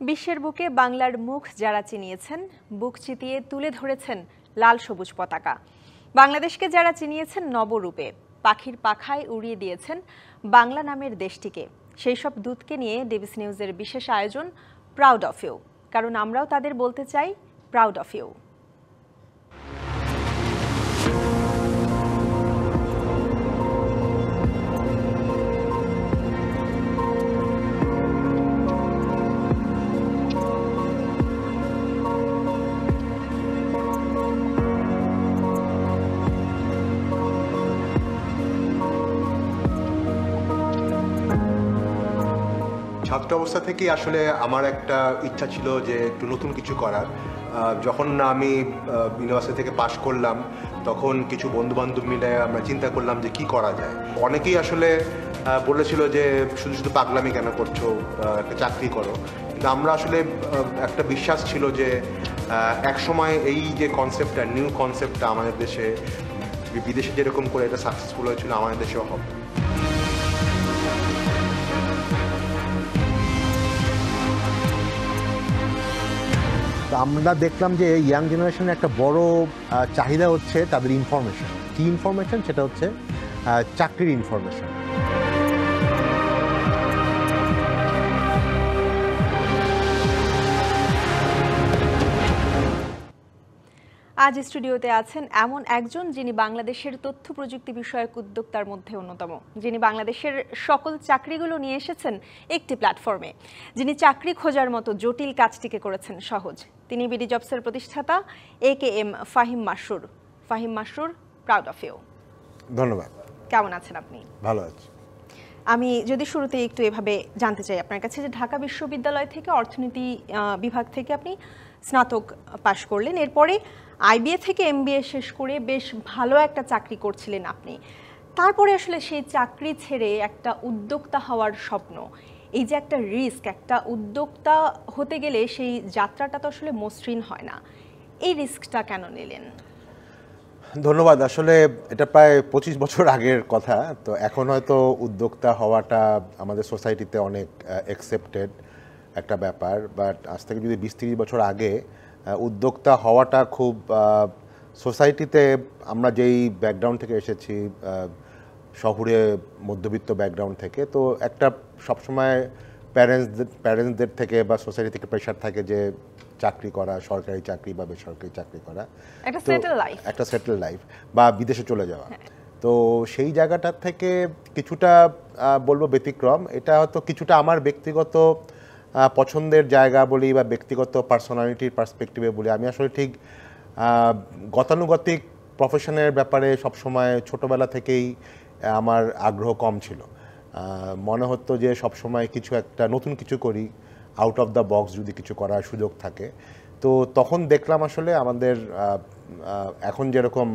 বিশ্বের বুকে বাংলার মুখ যারা চিনিয়েছেন, বুক চিতিয়ে তুলে ধরেছেন লাল সবুজ পতাকা। বাংলাদেশকে যারা চিনিয়েছেন নবরূপে, পাখির পাখায় উড়িয়ে দিয়েছেন বাংলা নামের দেশটিকে, সেই সব দূতকে নিয়ে ডিবিসি নিউজের বিশেষ আয়োজন প্রাউড অফ ইউ। কারণ আমরাও তাদের বলতে চাই প্রাউড অফ ইউ। ছাত্র অবস্থা থেকেই আসলে আমার একটা ইচ্ছা ছিল যে একটু নতুন কিছু করার। যখন আমি ইউনিভার্সিটি থেকে পাশ করলাম তখন কিছু বন্ধুবান্ধব মিলে আমরা চিন্তা করলাম যে কি করা যায়। অনেকেই আসলে বলেছিল যে শুধু শুধু পাগলামি কেন করছো, একটা চাকরি করো। কিন্তু আমরা আসলে একটা বিশ্বাস ছিল যে একসময় এই যে কনসেপ্টটা, নিউ কনসেপ্টটা আমাদের দেশে, বিদেশে যেরকম করে এটা সাকসেসফুল হয়েছিল আমাদের দেশেও হবে। আমরা দেখলাম যে ইয়াং জেনারেশনের একটা বড় চাহিদা হচ্ছে তাদের ইনফরমেশন। কি ইনফরমেশন? সেটা হচ্ছে চাকরির ইনফরমেশন। আজ স্টুডিওতে আছেন এমন একজন যিনি বাংলাদেশের তথ্য প্রযুক্তি বিষয়ক উদ্যোক্তার মধ্যে অন্যতম, যিনি বাংলাদেশের সকল চাকরিগুলো নিয়ে এসেছেন একটি প্ল্যাটফর্মে, যিনি চাকরি খোঁজার মতো জটিল কাজটিকে করেছেন সহজ। তিনি বিডি জবসের প্রতিষ্ঠাতা AKM Fahim Masrur. Fahim Masrur, proud of you. ধন্যবাদ। কেমন আছেন আপনি? ভালো আছি। আমি যদি শুরুতে একটু এভাবে জানতে চাই আপনার কাছে যে ঢাকা বিশ্ববিদ্যালয় থেকে অর্থনীতি বিভাগ থেকে আপনি স্নাতক পাশ করলেন, এরপরে IBA থেকে MBA শেষ করে বেশ ভালো একটা চাকরি করছিলেন আপনি। তারপরে আসলে সেই চাকরি ছেড়ে একটা উদ্যোক্তা হওয়ার স্বপ্ন, এই যে একটা রিস্ক, একটা উদ্যোক্তা হতে গেলে সেই যাত্রাটা তো আসলে মসৃণ হয় না, এই রিস্কটা কেন নিলেন? ধন্যবাদ। আসলে এটা প্রায় 25 বছর আগের কথা। তো এখন হয়তো উদ্যোক্তা হওয়াটা আমাদের সোসাইটিতে অনেক অ্যাকসেপ্টেড একটা ব্যাপার, বাট আজ থেকে যদি 20-30 বছর আগে উদ্যোক্তা হওয়াটা খুব সোসাইটিতে, আমরা যেই ব্যাকগ্রাউন্ড থেকে এসেছি, শহুরে মধ্যবিত্ত ব্যাকগ্রাউন্ড থেকে, তো একটা সবসময় প্যারেন্টসদের থেকে বা সোসাইটি থেকে প্রেশার থাকে যে চাকরি করা, সরকারি চাকরি বা বেসরকারি চাকরি করা, একটা সেটেল লাইফ বা বিদেশে চলে যাওয়া। তো সেই জায়গাটার থেকে কিছুটা বলবো ব্যতিক্রম। এটা হয়তো কিছুটা আমার ব্যক্তিগত পছন্দের জায়গা বলি বা ব্যক্তিগত পার্সোনালিটির পার্সপেক্টিভে বলি। আমি আসলে ঠিক গতানুগতিক প্রফেশনের ব্যাপারে সবসময় ছোটোবেলা থেকেই আমার আগ্রহ কম ছিল। মনে হতো যে সবসময় কিছু একটা নতুন কিছু করি, আউট অফ দ্য বক্স যদি কিছু করার সুযোগ থাকে। তো তখন দেখলাম আসলে আমাদের এখন যেরকম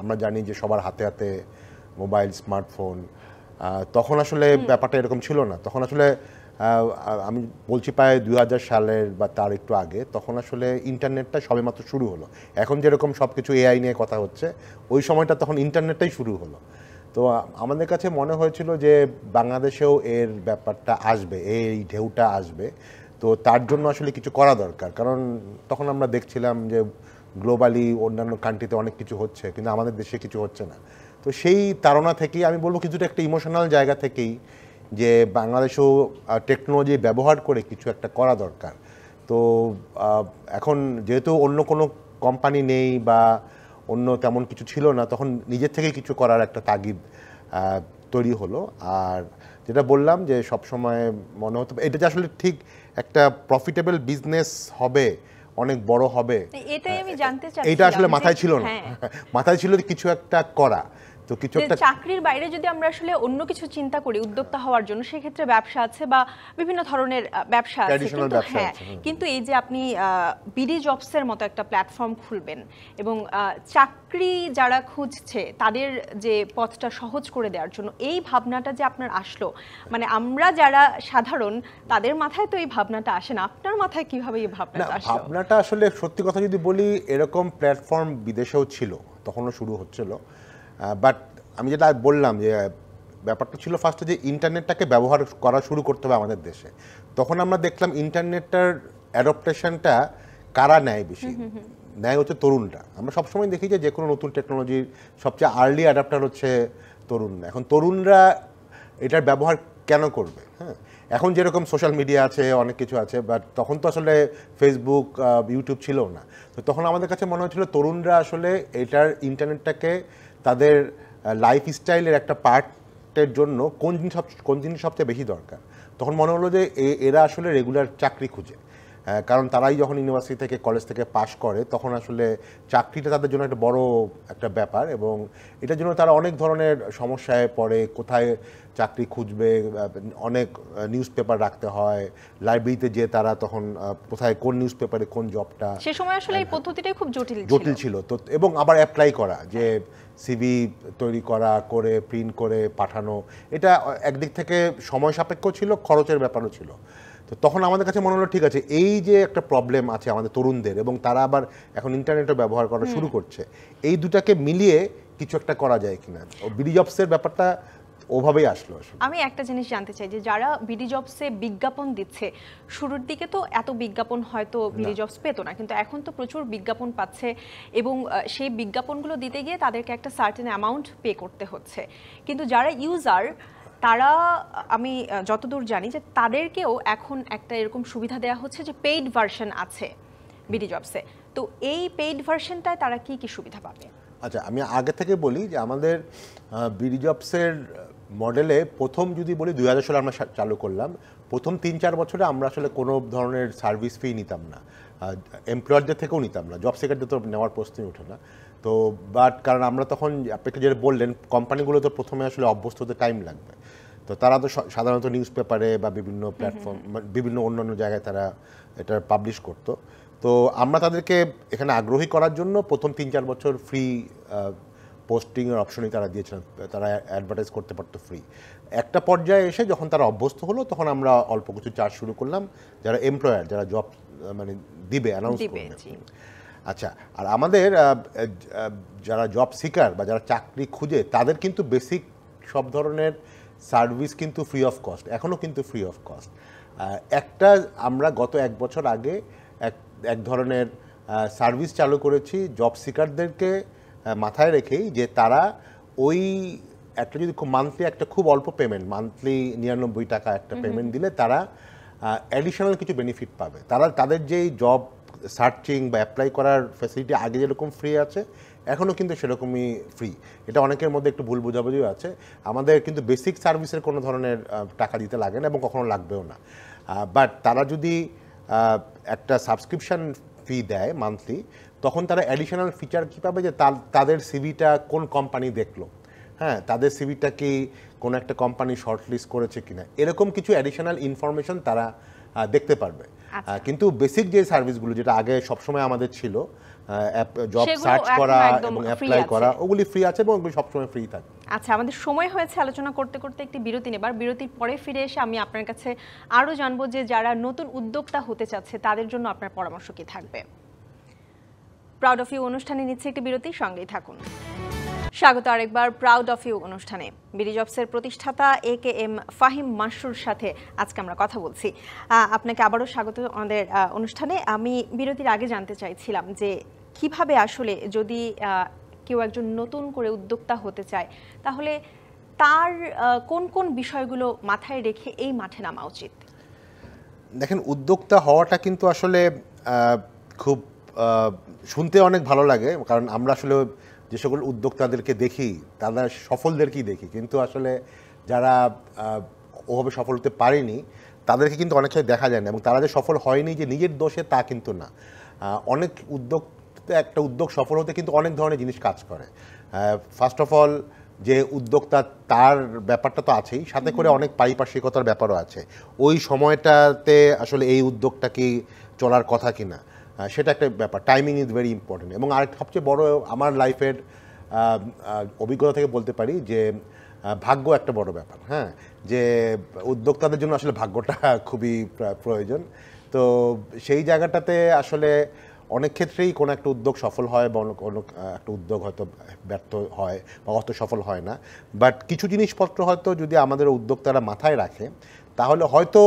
আমরা জানি যে সবার হাতে হাতে মোবাইল, স্মার্টফোন, তখন আসলে ব্যাপারটা এরকম ছিল না। তখন আসলে আমি বলছি প্রায় 2000 সালের বা তার একটু আগে, তখন আসলে ইন্টারনেটটা সবেমাত্র শুরু হলো। এখন যেরকম সব কিছু AI নিয়ে কথা হচ্ছে, ওই সময়টা তখন ইন্টারনেটটাই শুরু হলো। তো আমাদের কাছে মনে হয়েছিল যে বাংলাদেশেও এর ব্যাপারটা আসবে, এই ঢেউটা আসবে। তো তার জন্য আসলে কিছু করা দরকার, কারণ তখন আমরা দেখছিলাম যে গ্লোবালি অন্যান্য কান্ট্রিতে অনেক কিছু হচ্ছে, কিন্তু আমাদের দেশে কিছু হচ্ছে না। তো সেই তাড়না থেকেই আমি বলবো কিছুটা একটা ইমোশনাল জায়গা থেকেই যে বাংলাদেশেও টেকনোলজি ব্যবহার করে কিছু একটা করা দরকার। তো এখন যেহেতু অন্য কোনো কোম্পানি নেই বা অন্য তেমন কিছু ছিল না, তখন নিজের থেকে কিছু করার একটা তাগিদ তৈরি হলো। আর যেটা বললাম যে সবসময় মনে হতো এটা যে আসলে ঠিক একটা প্রফিটেবল বিজনেস হবে, অনেক বড় হবে, এটাই আমি জানতে চাচ্ছি। এটা আসলে মাথায় ছিল না। মাথায় ছিল কিছু একটা করা। তো কিছু একটা চাকরির বাইরে যদি আমরা আসলে অন্য কিছু চিন্তা করি উদ্যোক্তা হওয়ার জন্য, সেক্ষেত্রে ব্যবসা আছে বা বিভিন্ন ধরনের ব্যবসা আছে, কিন্তু এই যে আপনি বিডি জবসের মতো একটা প্ল্যাটফর্ম খুলবেন এবং চাকরি যারা খুঁজছে তাদের যে পথটা সহজ করে দেওয়ার জন্য, এই ভাবনাটা যে আপনার আসলো, মানে আমরা যারা সাধারণ তাদের মাথায় তো এই ভাবনাটা আসে না, আপনার মাথায় কিভাবে এই ভাবনাটা আসলো? ভাবনাটা আসলে সত্যি কথা যদি বলি, এরকম প্ল্যাটফর্ম বিদেশেও ছিল, তখনও শুরু হচ্ছিল। বাট আমি যেটা বললাম যে ব্যাপারটা ছিল ফার্স্টে যে ইন্টারনেটটাকে ব্যবহার করা শুরু করতে হবে আমাদের দেশে। তখন আমরা দেখলাম ইন্টারনেটটার অ্যাডপ্টেশনটা কারা নেয় বেশি, নেয় হচ্ছে তরুণরা। আমরা সবসময় দেখি যে কোনো নতুন টেকনোলজির সবচেয়ে আর্লি অ্যাডাপ্টার হচ্ছে তরুণরা। এখন তরুণরা এটার ব্যবহার কেন করবে? হ্যাঁ, এখন যেরকম সোশ্যাল মিডিয়া আছে, অনেক কিছু আছে, বাট তখন তো আসলে ফেসবুক, ইউটিউব ছিল না। তো তখন আমাদের কাছে মনে হচ্ছিল তরুণরা আসলে এটার ইন্টারনেটটাকে তাদের লাইফস্টাইলের একটা পার্টের জন্য কোন জিনিস সবচেয়ে বেশি দরকার। তখন মনে হলো যে এরা আসলে রেগুলার চাকরি খুঁজে, কারণ তারাই যখন ইউনিভার্সিটি থেকে, কলেজ থেকে পাশ করে তখন আসলে চাকরিটা তাদের জন্য একটা বড় একটা ব্যাপার, এবং এটার জন্য তারা অনেক ধরনের সমস্যায় পড়ে। কোথায় চাকরি খুঁজবে, অনেক নিউজ পেপার রাখতে হয়, লাইব্রেরিতে যে তারা তখন কোথায় কোন নিউজ পেপারে কোন জবটা, সে সময় আসলে এই পদ্ধতিটাই খুব জটিল ছিল। তো এবং আবার অ্যাপ্লাই করা, যে সিভি তৈরি করে প্রিন্ট করে পাঠানো, এটা একদিক থেকে সময় সাপেক্ষ ছিল, খরচের ব্যাপারও ছিল। তো তখন আমাদের কাছে মনে হলো ঠিক আছে, এই যে একটা প্রবলেম আছে আমাদের তরুণদের, এবং তারা আবার এখন ইন্টারনেটও ব্যবহার করা শুরু করছে, এই দুটাকে মিলিয়ে কিছু একটা করা যায় কিনা। বিডি জবসের ব্যাপারটা ওভাবেই আসলো। আমি একটা জিনিস জানতে চাই যে যারা বিডি জবসে বিজ্ঞাপন দিচ্ছে, শুরুর দিকে তো এত বিজ্ঞাপন হয়তো বিডি জবস পেতো না, কিন্তু এখন তো প্রচুর বিজ্ঞাপন পাচ্ছে, এবং সেই বিজ্ঞাপনগুলো দিতে গিয়ে তাদেরকে একটা সার্টেন অ্যামাউন্ট পে করতে হচ্ছে। কিন্তু যারা ইউজার, তারা, আমি যতদূর জানি যে তাদেরকেও এখন একটা এরকম সুবিধা দেওয়া হচ্ছে যে পেইড ভার্সন আছে বিডি জবসে। তো এই পেইড ভার্সনটায় তারা কি কি সুবিধা পাবে? আচ্ছা, আমি আগে থেকে বলি যে আমাদের বিডি জবসের মডেলে প্রথম যদি বলি 2000 সালে আমরা চালু করলাম। প্রথম 3-4 বছরে আমরা আসলে কোনো ধরনের সার্ভিস ফি নিতাম না, এমপ্লয়ারদের থেকেও নিতাম না, জব সিকারদের তো নেওয়ার প্রশ্নই ওঠে না। তো বাট কারণ আমরা তখন, আপনাকে যেটা বললেন, কোম্পানিগুলো তো প্রথমে আসলে অভ্যস্ত হতে টাইম লাগবে। তো তারা তো সাধারণত নিউজ পেপারে বা বিভিন্ন প্ল্যাটফর্ম, বিভিন্ন অন্যান্য জায়গায় তারা এটা পাবলিশ করতো। তো আমরা তাদেরকে এখানে আগ্রহী করার জন্য প্রথম 3-4 বছর ফ্রি পোস্টিংয়ের অপশনই তারা দিয়েছিলেন, তারা অ্যাডভার্টাইজ করতে পারতো ফ্রি। একটা পর্যায়ে এসে যখন তারা অভ্যস্ত হলো, তখন আমরা অল্প কিছু চার্জ শুরু করলাম, যারা এমপ্লয়ার, যারা জব মানে দিবে, অ্যানাউন্স করবে। আচ্ছা, আর আমাদের যারা জব সিকার বা যারা চাকরি খুঁজে, তাদের কিন্তু বেসিক সব ধরনের সার্ভিস কিন্তু ফ্রি অফ কস্ট, এখনও কিন্তু ফ্রি অফ কস্ট। একটা আমরা গত 1 বছর আগে এক ধরনের সার্ভিস চালু করেছি জব সিকারদেরকে মাথায় রেখেই, যে তারা ওই একটা যদি মান্থলি একটা খুব অল্প পেমেন্ট, মান্থলি 99 টাকা একটা পেমেন্ট দিলে তারা অ্যাডিশনাল কিছু বেনিফিট পাবে। তারা তাদের যেই জব সার্চিং বা অ্যাপ্লাই করার ফ্যাসিলিটি আগে যেরকম ফ্রি আছে, এখনও কিন্তু সেরকমই ফ্রি। এটা অনেকের মধ্যে একটু ভুল বোঝাবুঝিও আছে। আমাদের কিন্তু বেসিক সার্ভিসের কোনো ধরনের টাকা দিতে লাগে না, এবং কখনো লাগবেও না। বাট তারা যদি একটা সাবস্ক্রিপশন ফি দেয় মান্থলি, তখন তারা অ্যাডিশনাল ফিচার কী পাবে, যে তাদের সিভিটা কোন কোম্পানি দেখলো, হ্যাঁ, তাদের সিভিটা কি কোনো একটা কোম্পানি শর্টলিস্ট করেছে কিনা, এরকম কিছু অ্যাডিশনাল ইনফরমেশন তারা দেখতে পারবে। কিন্তু বেসিক যে সার্ভিসগুলো যেটা আগে সবসময় আমাদের ছিল, জব সার্চ করা এবং অ্যাপ্লাই করা, ওগুলি ফ্রি আছে এবং ওগুলি সবসময় ফ্রি থাকে। আচ্ছা, আমাদের সময় হয়েছে আলোচনা করতে করতে একটি বিরতি নেবার। বিরতির পরে ফিরে এসে আমি আপনার কাছে আরও জানবো যে যারা নতুন উদ্যোক্তা হতে চাচ্ছে তাদের জন্য আপনার পরামর্শ কি থাকবে। প্রাউড অফ ইউ অনুষ্ঠানে নিচ্ছে একটি বিরতি, সঙ্গেই থাকুন। স্বাগত আরেকবার প্রাউড অফ ইউ অনুষ্ঠানে। বিডি জবসের প্রতিষ্ঠাতা AKM ফাহিম মাসরুর সাথে আজকে আমরা কথা বলছি। আপনাকে আবারও স্বাগত আমাদের অনুষ্ঠানে। আমি বিরতির আগে জানতে চাইছিলাম যে কিভাবে আসলে যদি কেউ একজন নতুন করে উদ্যোক্তা হতে চায়, তাহলে তার কোন কোন বিষয়গুলো মাথায় রেখে এই মাঠে নামা উচিত? দেখেন, উদ্যোক্তা হওয়াটা কিন্তু আসলে খুব শুনতে অনেক ভালো লাগে, কারণ আমরা আসলে যে সকল উদ্যোক্তাদেরকে দেখি, তারা সফলদেরকেই দেখি, কিন্তু আসলে যারা ওভাবে সফল হতে পারেনি তাদেরকে কিন্তু অনেক সময় দেখা যায় না। এবং তারা যে সফল হয়নি যে নিজের দোষে, তা কিন্তু না। অনেক একটা উদ্যোগ সফল হতে কিন্তু অনেক ধরনের জিনিস কাজ করে। ফার্স্ট অফ অল, যে উদ্যোক্তা, তার ব্যাপারটা তো আছেই, সাথে করে অনেক পারিপার্শ্বিকতার ব্যাপারও আছে। ওই সময়টাতে আসলে এই উদ্যোগটা কি চলার কথা কিনা, সেটা একটা ব্যাপার। Timing is very important. এবং আরেকটা সবচেয়ে বড়, আমার লাইফের অভিজ্ঞতা থেকে বলতে পারি যে ভাগ্য একটা বড় ব্যাপার। হ্যাঁ, যে উদ্যোক্তাদের জন্য আসলে ভাগ্যটা খুবই প্রয়োজন। তো সেই জায়গাটাতে আসলে অনেক ক্ষেত্রেই কোনো একটা উদ্যোগ সফল হয়, বা কোনো একটা উদ্যোগ হয়তো ব্যর্থ হয় বা অত সফল হয় না। বাট কিছু জিনিসপত্র হয়তো যদি আমাদের উদ্যোক্তারা মাথায় রাখে, তাহলে হয়তো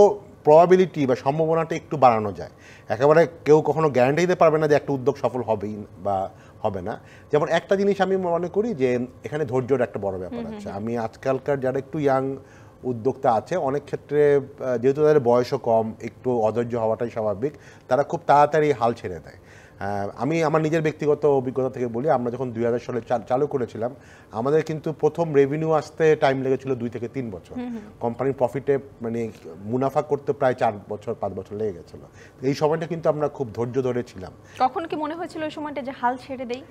প্রবাবিলিটি বা সম্ভাবনাটা একটু বাড়ানো যায়। একেবারে কেউ কখনো গ্যারান্টি দিতে পারবে না যে একটা উদ্যোগ সফল হবেই বা হবে না। যেমন একটা জিনিস আমি মনে করি যে এখানে ধৈর্যের একটা বড় ব্যাপার আছে। আমি আজকালকার যারা একটু ইয়াং উদ্যোক্তা আছে, অনেক ক্ষেত্রে যেহেতু তাদের বয়সও কম, একটু অধৈর্য হওয়াটাই স্বাভাবিক, তারা খুব তাড়াতাড়ি হাল ছেড়ে দেয়। আমি আমার নিজের ব্যক্তিগত অভিজ্ঞতা থেকে বলি, আমরা যখন 2000 সালে চালু করেছিলাম, আমাদের কিন্তু প্রথম রেভিনিউ আসতে টাইম লেগেছিল 2 থেকে 3 বছর। কোম্পানির প্রফিটে মানে মুনাফা করতে প্রায় 4 বছর 5 বছর লেগে গেছিলো। এই সময়টা কিন্তু আমরা খুব ধৈর্য ধরেছিলাম। কখন কি মনে হয়েছিল ওই সময়টা যে হাল ছেড়ে দেই?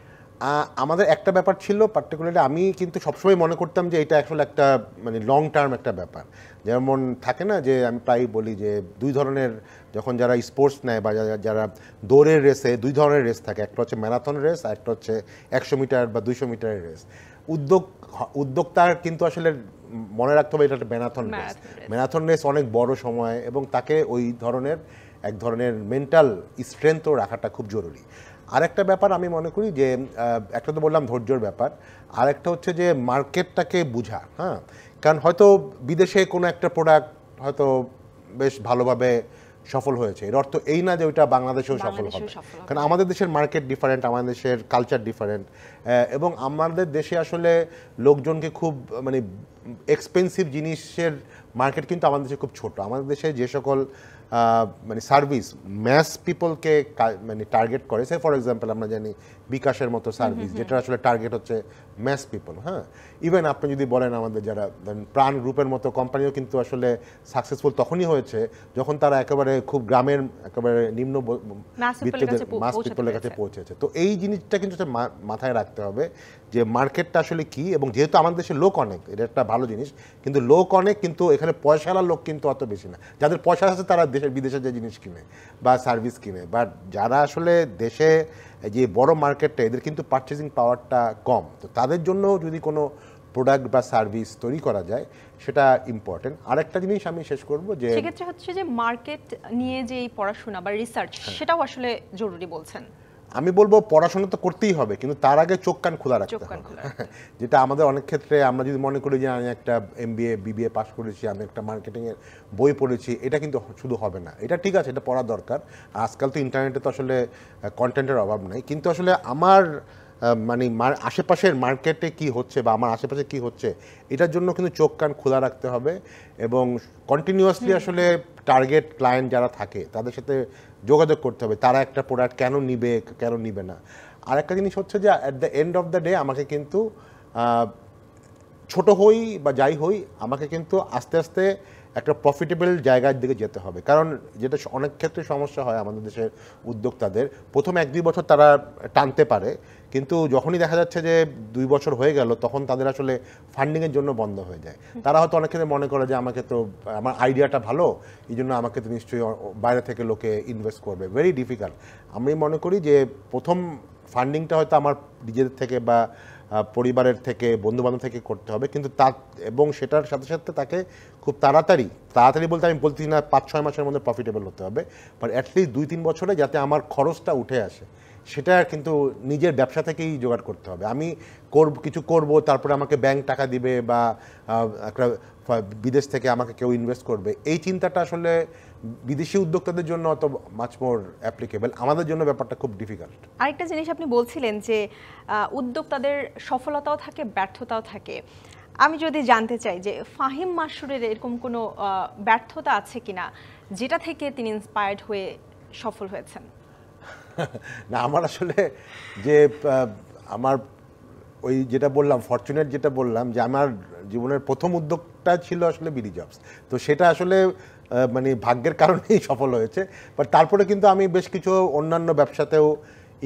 আমাদের একটা ব্যাপার ছিল পার্টিকুলারলি, আমি কিন্তু সবসময় মনে করতাম যে এটা আসলে একটা মানে লং টার্ম একটা ব্যাপার। যেমন থাকে না যে আমি প্রায়ই বলি যে দুই ধরনের, যখন যারা স্পোর্টস নেয় বা যারা দৌড়ের রেসে, দুই ধরনের রেস থাকে, একটা হচ্ছে ম্যারাথন রেস আর একটা হচ্ছে 100 মিটার বা 200 মিটারের রেস। উদ্যোক্তার কিন্তু আসলে মনে রাখতে হবে এটা একটা ম্যারাথন রেস। ম্যারাথন রেস অনেক বড় সময় এবং তাকে ওই ধরনের এক ধরনের মেন্টাল স্ট্রেংথও রাখাটা খুব জরুরি। আরেকটা ব্যাপার আমি মনে করি যে একটা তো বললাম ধৈর্যর ব্যাপার, আরেকটা হচ্ছে যে মার্কেটটাকে বোঝা। হ্যাঁ, কারণ হয়তো বিদেশে কোনো একটা প্রোডাক্ট হয়তো বেশ ভালোভাবে সফল হয়েছে, এর অর্থ এই না যে ওইটা বাংলাদেশেও সফল হবে। কারণ আমাদের দেশের মার্কেট ডিফারেন্ট, আমাদের দেশের কালচার ডিফারেন্ট, এবং আমাদের দেশে আসলে লোকজনকে খুব মানে এক্সপেন্সিভ জিনিসের মার্কেট কিন্তু আমাদের দেশে খুব ছোট। আমাদের দেশে যে সকল মানে সার্ভিস ম্যাস পিপলকে মানে টার্গেট করে, সে ফর এক্সাম্পল আমরা জানি বিকাশের মতো সার্ভিস, যেটা আসলে টার্গেট হচ্ছে ম্যাস পিপল। হ্যাঁ, ইভেন আপনি যদি বলেন আমাদের যারা প্রাণ গ্রুপের মতো কোম্পানিও কিন্তু আসলে সাকসেসফুল তখনই হয়েছে যখন তারা একেবারে খুব গ্রামের একেবারে নিম্ন মাস পিপলের কাছে পৌঁছেছে। তো এই জিনিসটা কিন্তু মাথায় রাখতে হবে যে মার্কেটটা আসলে কি, এবং যেহেতু আমাদের দেশে লোক অনেক, এটা একটা ভালো জিনিস, কিন্তু লোক অনেক, কিন্তু এখানে পয়সাওয়ালা লোক কিন্তু অত বেশি না। যাদের পয়সা আছে তারা দেশের বিদেশে যে জিনিস কিনে বা সার্ভিস কিনে, বাট যারা আসলে দেশে যে বড় মার্কেটটা, এদের কিন্তু পারচেজিং পাওয়ারটা কম। তো তাদের জন্য যদি কোনো প্রোডাক্ট বা সার্ভিস তৈরি করা যায় সেটা ইম্পর্টেন্ট। আরেকটা জিনিস আমি শেষ করব যে সেক্ষেত্রে হচ্ছে যে মার্কেট নিয়ে যে পড়াশোনা বা রিসার্চ, সেটাও আসলে জরুরি বলছেন। আমি বলবো পড়াশোনা তো করতেই হবে, কিন্তু তার আগে চোখ কান খোলা রাখতে হবে। যেটা আমাদের অনেক ক্ষেত্রে আমরা যদি মনে করি যে আমি একটা MBA BBA পাস করেছি, আমি একটা মার্কেটিংয়ের বই পড়েছি, এটা কিন্তু শুধু হবে না। এটা ঠিক আছে, এটা পড়া দরকার। আজকাল তো ইন্টারনেটে তো আসলে কন্টেন্টের অভাব নেই, কিন্তু আসলে আমার মানে আশেপাশের মার্কেটে কি হচ্ছে বা আমার আশেপাশে কি হচ্ছে, এটার জন্য কিন্তু চোখ কান খোলা রাখতে হবে এবং কন্টিনিউয়াসলি আসলে টার্গেট ক্লায়েন্ট যারা থাকে তাদের সাথে যোগাযোগ করতে হবে, তারা একটা প্রোডাক্ট কেন নিবে কেন নিবে না। আর একটা জিনিস হচ্ছে যে at the end of the day আমাকে কিন্তু ছোট হই বা যাই হই, আমাকে কিন্তু আস্তে আস্তে একটা প্রফিটেবল জায়গার দিকে যেতে হবে। কারণ যেটা অনেক ক্ষেত্রে সমস্যা হয় আমাদের দেশের উদ্যোক্তাদের, প্রথম 1-2 বছর তারা টানতে পারে, কিন্তু যখনই দেখা যাচ্ছে যে 2 বছর হয়ে গেল, তখন তাদের আসলে ফান্ডিংয়ের জন্য বন্ধ হয়ে যায়। তারা হয়তো অনেক ক্ষেত্রে মনে করে যে আমাকে তো আমার আইডিয়াটা ভালো, এই জন্য আমাকে তো নিশ্চয়ই বাইরে থেকে লোকে ইনভেস্ট করবে। Very difficult. আমি মনে করি যে প্রথম ফান্ডিংটা হয়তো আমার নিজেদের থেকে বা পরিবারের থেকে, বন্ধুবান্ধব থেকে করতে হবে, কিন্তু এবং সেটার সাথে সাথে তাকে খুব তাড়াতাড়ি বলতে আমি বলছি না 5-6 মাসের মধ্যে প্রফিটেবল হতে হবে, বাট অ্যাটলিস্ট 2-3 বছরে যাতে আমার খরচটা উঠে আসে, সেটা কিন্তু নিজের ব্যবসা থেকেই জোগাড় করতে হবে। আমি কিছু করব, তারপরে আমাকে ব্যাংক টাকা দিবে বা একটা বিদেশ থেকে আমাকে কেউ ইনভেস্ট করবে, এই চিন্তাটা আসলে বিদেশি উদ্যোক্তাদের জন্য অত মাচ মোর অ্যাপ্লিকেবল, আমাদের জন্য ব্যাপারটা খুব ডিফিকাল্ট। আরেকটা জিনিস আপনি বলছিলেন যে উদ্যোক্তাদের সফলতাও থাকে, ব্যর্থতাও থাকে। আমি যদি জানতে চাই যে ফাহিম মাসুরের এরকম কোনো ব্যর্থতা আছে কিনা যেটা থেকে তিনি ইন্সপায়ার্ড হয়ে সফল হয়েছেন? না, আমার আসলে যে আমার ওই যেটা বললাম, ফরচুনেট যেটা বললাম, যে আমার জীবনের প্রথম উদ্যোগটা ছিল আসলে বিডি জবস। তো সেটা আসলে মানে ভাগ্যের কারণেই সফল হয়েছে, বাট তারপরে কিন্তু আমি বেশ কিছু অন্যান্য ব্যবসাতেও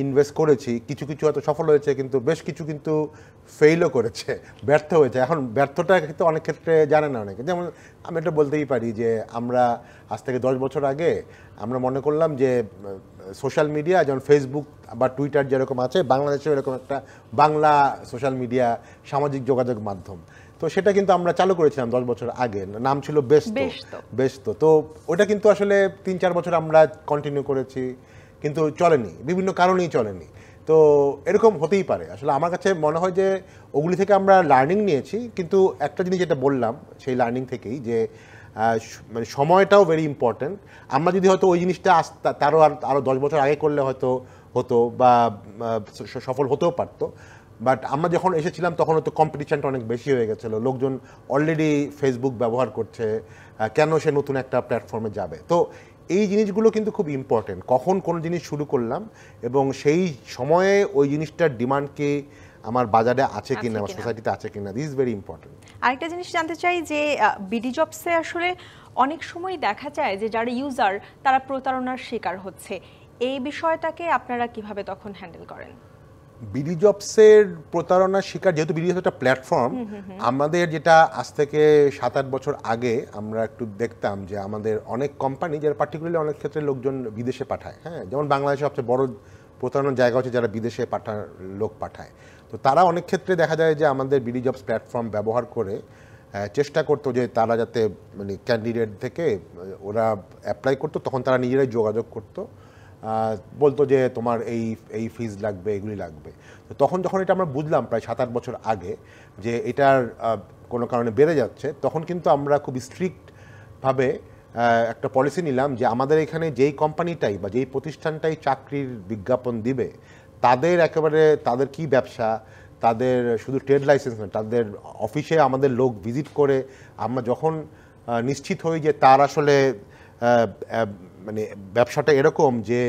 ইনভেস্ট করেছি, কিছু কিছু হয়তো সফল হয়েছে, কিন্তু বেশ কিছু কিন্তু ফেইলও করেছে, ব্যর্থ হয়েছে। এখন ব্যর্থটা কিন্তু অনেক ক্ষেত্রে জানে না অনেকে। যেমন আমি এটা বলতেই পারি যে আমরা আজ থেকে 10 বছর আগে আমরা মনে করলাম যে সোশ্যাল মিডিয়া যেমন ফেসবুক বা টুইটার যেরকম আছে, বাংলাদেশে এরকম একটা বাংলা সোশ্যাল মিডিয়া সামাজিক যোগাযোগ মাধ্যম, তো সেটা কিন্তু আমরা চালু করেছিলাম 10 বছর আগে, নাম ছিল বেশতো। তো ওটা কিন্তু আসলে 3-4 বছর আমরা কন্টিনিউ করেছি, কিন্তু চলেনি, বিভিন্ন কারণেই চলেনি। তো এরকম হতেই পারে। আসলে আমার কাছে মনে হয় যে ওগুলি থেকে আমরা লার্নিং নিয়েছি, কিন্তু একটা জিনিস যেটা বললাম সেই লার্নিং থেকেই, যে মানে সময়টাও ভেরি ইম্পর্ট্যান্ট। আমরা যদি হয়তো ওই জিনিসটা তারও আরও 10 বছর আগে করলে হয়তো হতো বা সফল হতেও পারতো, বাট আমরা যখন এসেছিলাম তখন হয়তো কম্পিটিশনটা অনেক বেশি হয়ে গেছিলো, লোকজন অলরেডি ফেসবুক ব্যবহার করছে, কেন সে নতুন একটা প্ল্যাটফর্মে যাবে। তো এই জিনিসগুলো কিন্তু খুব ইম্পর্টেন্ট, কখন কোন জিনিস শুরু করলাম এবং সেই সময়ে ওই জিনিসটার ডিমান্ড কি আমার বাজারে আছে কিনা, আমার সোসাইটিতে আছে কিনা, দিস ইজ ভেরি ইম্পর্টেন্ট। আরেকটা জিনিস জানতে চাই যে বিডি জবসে আসলে অনেক সময় দেখা যায় যে যারা ইউজার তারা প্রতারণার শিকার হচ্ছে, এই বিষয়টাকে আপনারা কিভাবে তখন হ্যান্ডেল করেন? বিডি জবসের প্রতারণার শিকার, যেহেতু বিডি জবস একটা প্ল্যাটফর্ম, আমাদের যেটা আজ থেকে 7-8 বছর আগে আমরা একটু দেখতাম যে আমাদের অনেক কোম্পানি, যারা পার্টিকুলারলি অনেক ক্ষেত্রে লোকজন বিদেশে পাঠায়, হ্যাঁ, যেমন বাংলাদেশে সবচেয়ে বড় প্রতারণার জায়গা হচ্ছে যারা বিদেশে লোক পাঠায়। তো তারা অনেক ক্ষেত্রে দেখা যায় যে আমাদের বিডি জবস প্ল্যাটফর্ম ব্যবহার করে চেষ্টা করতো যে তারা যাতে মানে ক্যান্ডিডেট থেকে ওরা অ্যাপ্লাই করতো, তখন তারা নিজেরাই যোগাযোগ করতো, বলতো যে তোমার এই ফিজ লাগবে, এগুলি লাগবে। তো তখন যখন এটা আমরা বুঝলাম প্রায় 7-8 বছর আগে যে এটার কোনো কারণে বেড়ে যাচ্ছে, তখন কিন্তু আমরা খুব স্ট্রিক্টভাবে একটা পলিসি নিলাম যে আমাদের এখানে যেই কোম্পানিটাই বা যেই প্রতিষ্ঠানটাই চাকরির বিজ্ঞাপন দিবে, তাদের একেবারে তাদের কি ব্যবসা, তাদের শুধু ট্রেড লাইসেন্স না, তাদের অফিসে আমাদের লোক ভিজিট করে আমরা যখন নিশ্চিত হই যে তার আসলে মানে ব্যবসাটা এরকম যে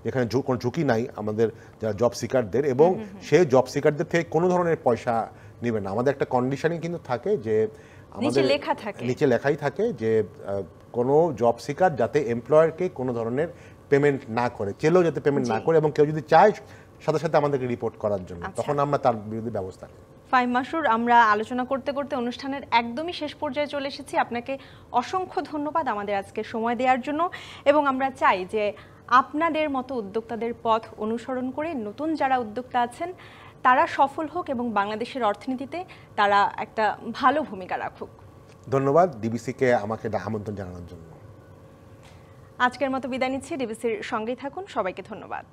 যেখানে কোনো ঝুঁকি নাই আমাদের যারা জব সিকারদের, এবং সে জব সিকারদের থেকে কোনো ধরনের পয়সা নেবে না। আমাদের একটা কন্ডিশনিং কিন্তু থাকে যে আমাদের নিচে লেখাই থাকে যে কোনো জব সিকার যাতে এমপ্লয়ারকে কোনো ধরনের পেমেন্ট না করে, চেলেও যাতে পেমেন্ট না করে, এবং কেউ যদি চায় সাথে সাথে আমাদেরকে রিপোর্ট করার জন্য, তখন আমরা তার বিরুদ্ধে ব্যবস্থা নিই। ফাহিম মাসুর, আমরা আলোচনা করতে করতে অনুষ্ঠানের একদমই শেষ পর্যায়ে চলে এসেছি। আপনাকে অসংখ্য ধন্যবাদ আমাদের আজকে সময় দেওয়ার জন্য, এবং আমরা চাই যে আপনাদের মতো উদ্যোক্তাদের পথ অনুসরণ করে নতুন যারা উদ্যোক্তা আছেন তারা সফল হোক এবং বাংলাদেশের অর্থনীতিতে তারা একটা ভালো ভূমিকা রাখুক। ধন্যবাদ ডিবিসিকে আমাকে আমন্ত্রণ জানানোর জন্য। আজকের মতো বিদায় নিচ্ছি। ডিবিসির সঙ্গেই থাকুন। সবাইকে ধন্যবাদ।